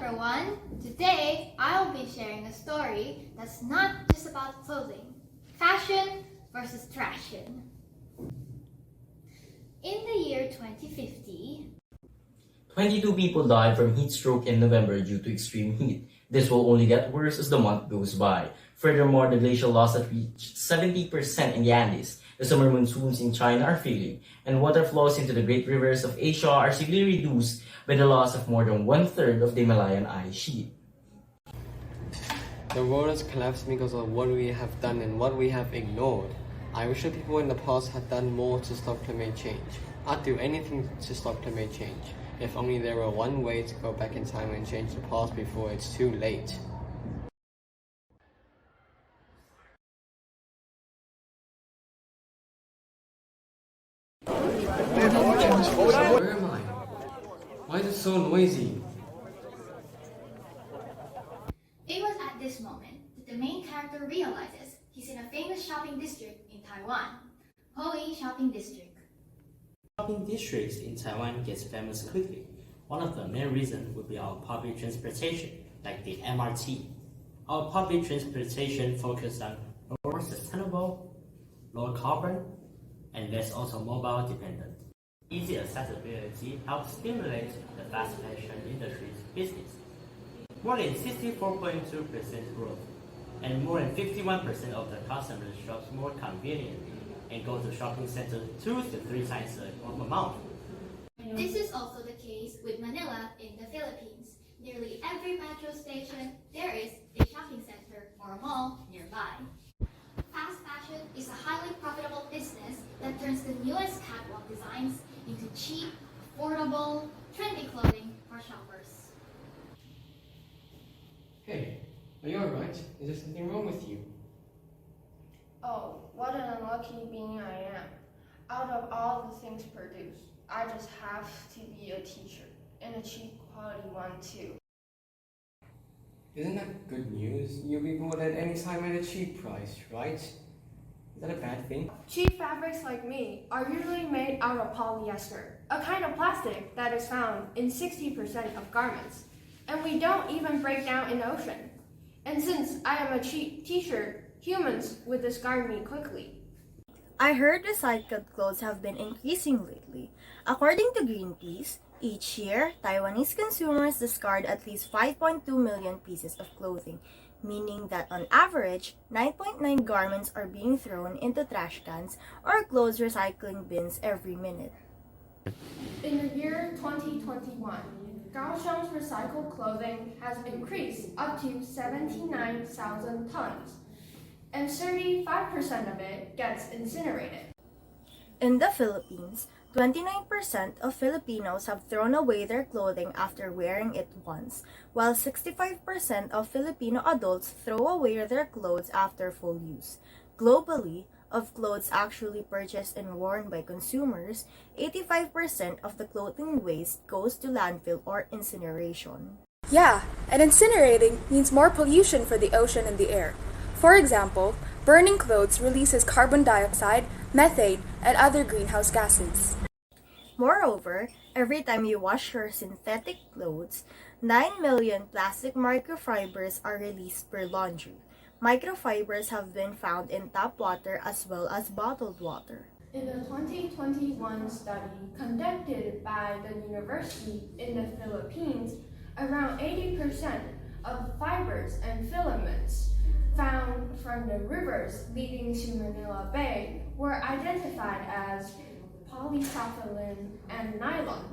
everyone! Today, I'll be sharing a story that's not just about clothing. Fashion versus Trashion. In the year 2050, 22 people died from heat stroke in November due to extreme heat. This will only get worse as the month goes by. Furthermore, the glacial loss has reached 70% in the Andes. The summer monsoons in China are failing, and water flows into the great rivers of Asia are severely reduced by the loss of more than one-third of the Himalayan ice sheet. The world has collapsed because of what we have done and what we have ignored. I wish the people in the past had done more to stop climate change. I'd do anything to stop climate change, if only there were one way to go back in time and change the past before it's too late. Where am I? Why is it so noisy? it was at this moment that the main character realizes he's in a famous shopping district in Taiwan, Hoi Shopping District. Shopping districts in Taiwan gets famous quickly. One of the main reasons would be our public transportation, like the MRT. Our public transportation focuses on more sustainable, low carbon, and less automobile dependent. Easy accessibility helps stimulate the fast fashion industry's business. More than 64.2% growth, and more than 51% of the customers shop more conveniently and go to shopping centers 2 to 3 times a month. This is also the case with Manila in the Philippines. Nearly every metro station, there is a shopping center or a mall nearby. Fast fashion is a highly profitable business that turns the newest catwalk designs into cheap, affordable, trendy clothing for shoppers. Hey, are you alright? Is there something wrong with you? Oh, what an unlucky being I am. Out of all the things produced, I just have to be a t-shirt, and a cheap quality one too. Isn't that good news? You'll be bought at any time at a cheap price, right? Is that a bad thing? Cheap fabrics like me are usually made out of polyester, a kind of plastic that is found in 60% of garments, and we don't even break down in the ocean. And since I am a cheap t-shirt, humans would discard me quickly. I heard recycled clothes have been increasing lately. According to Greenpeace, each year, Taiwanese consumers discard at least 5.2 million pieces of clothing, meaning that on average, 9.9 garments are being thrown into trash cans or clothes recycling bins every minute. In the year 2021, Kaohsiung's recycled clothing has increased up to 79,000 tons, and 35% of it gets incinerated. In the Philippines, 29% of Filipinos have thrown away their clothing after wearing it once, while 65% of Filipino adults throw away their clothes after full use. Globally, of clothes actually purchased and worn by consumers, 85% of the clothing waste goes to landfill or incineration. Yeah, and incinerating means more pollution for the ocean and the air. For example, burning clothes releases carbon dioxide, methane, and other greenhouse gases. Moreover, every time you wash your synthetic clothes, 9 million plastic microfibers are released per laundry. Microfibers have been found in tap water as well as bottled water. In a 2021 study conducted by the university in the Philippines, around 80% of fibers and filaments found from the rivers leading to Manila Bay were identified as polypropylene and nylon,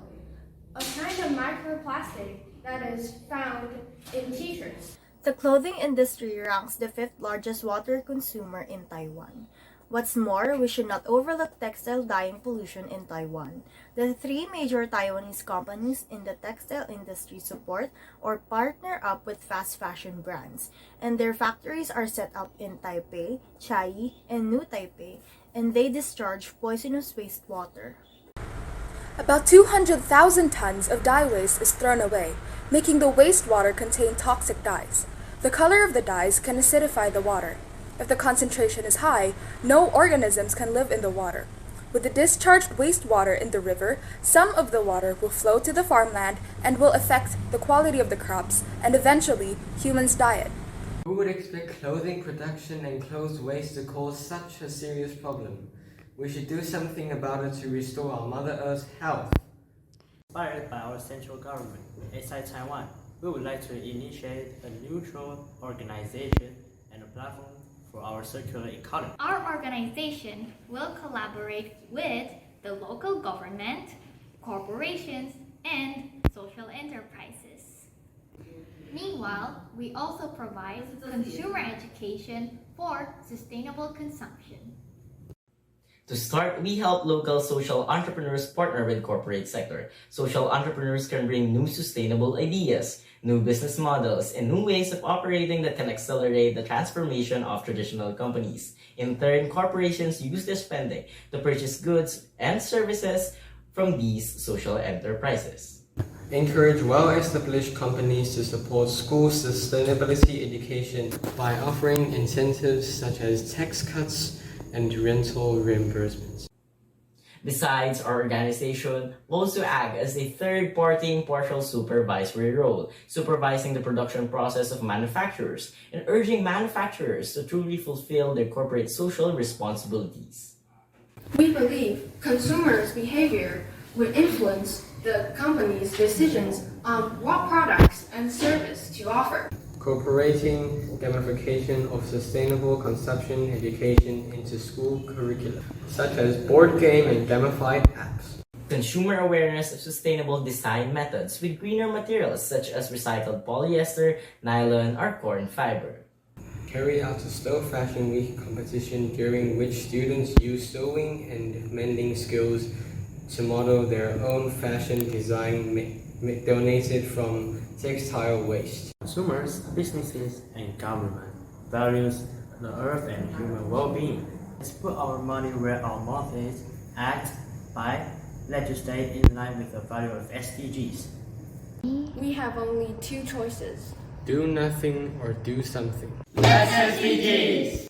a kind of microplastic that is found in t-shirts. The clothing industry ranks the 5th largest water consumer in Taiwan. What's more, we should not overlook textile dyeing pollution in Taiwan. The 3 major Taiwanese companies in the textile industry support or partner up with fast fashion brands, and their factories are set up in Taipei, Chiayi, and New Taipei, and they discharge poisonous wastewater. About 200,000 tons of dye waste is thrown away, making the wastewater contain toxic dyes. The color of the dyes can acidify the water. If the concentration is high, no organisms can live in the water. With the discharged wastewater in the river, some of the water will flow to the farmland and will affect the quality of the crops and eventually humans' diet. Who would expect clothing production and clothes waste to cause such a serious problem? We should do something about it to restore our Mother Earth's health. Inspired by our central government, inside Taiwan, we would like to initiate a neutral organization and a platform for our circular economy. Our organization will collaborate with the local government, corporations, and social enterprises. Meanwhile, we also provide consumer education for sustainable consumption. To start, we help local social entrepreneurs partner with corporate sector. Social entrepreneurs can bring new sustainable ideas, new business models, and new ways of operating that can accelerate the transformation of traditional companies. In turn, corporations use their spending to purchase goods and services from these social enterprises. Encourage well-established companies to support school sustainability education by offering incentives such as tax cuts and rental reimbursements. Besides, our organization will also act as a third-party impartial supervisory role, supervising the production process of manufacturers and urging manufacturers to truly fulfill their corporate social responsibilities. We believe consumers' behavior will influence the company's decisions on what products and service to offer. Incorporating gamification of sustainable consumption education into school curricula, such as board game and gamified apps. Consumer awareness of sustainable design methods with greener materials such as recycled polyester, nylon, or corn fiber. Carry out a Stow Fashion Week competition during which students use sewing and mending skills to model their own fashion design donated from textile waste. Consumers, businesses, and government values the earth and human well-being. Let's put our money where our mouth is, act by legislate in line with the value of SDGs. We have only two choices. Do nothing or do something. That's SDGs!